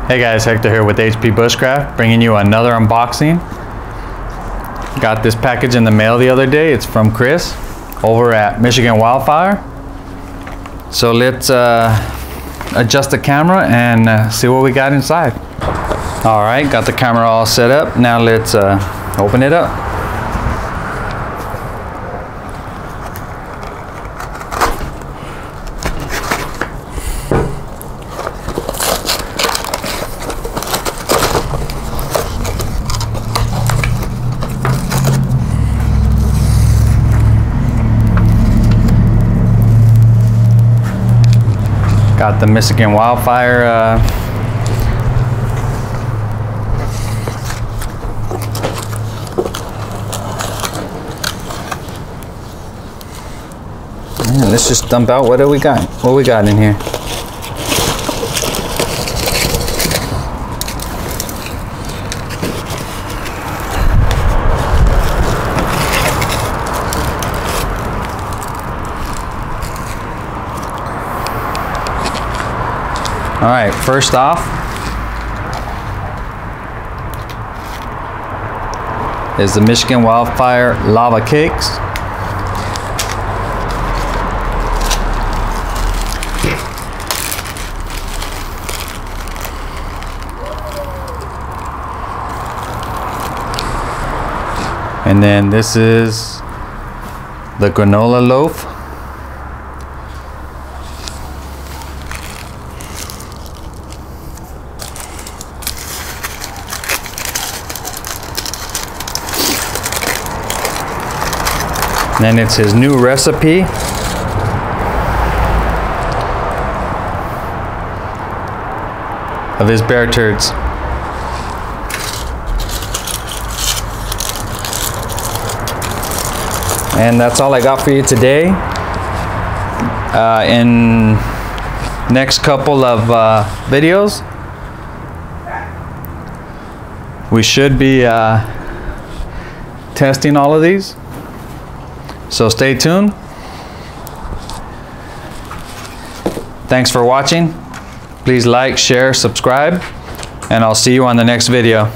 Hey guys, Hector here with HP Bushcraft, bringing you another unboxing. Got this package in the mail the other day. It's from Chris over at Michigan Wildfire. So let's adjust the camera and see what we got inside. All right, got the camera all set up. Now let's open it up. Got the Michigan Wildfire let's just dump out what do we got. What we got in here? All right, first off is the Michigan Wildfire lava cakes. And then this is the granola loaf. Then it's his new recipe. Of his bear turds. And that's all I got for you today. In next couple of videos, we should be testing all of these. So stay tuned. Thanks for watching. Please like, share, subscribe, and I'll see you on the next video.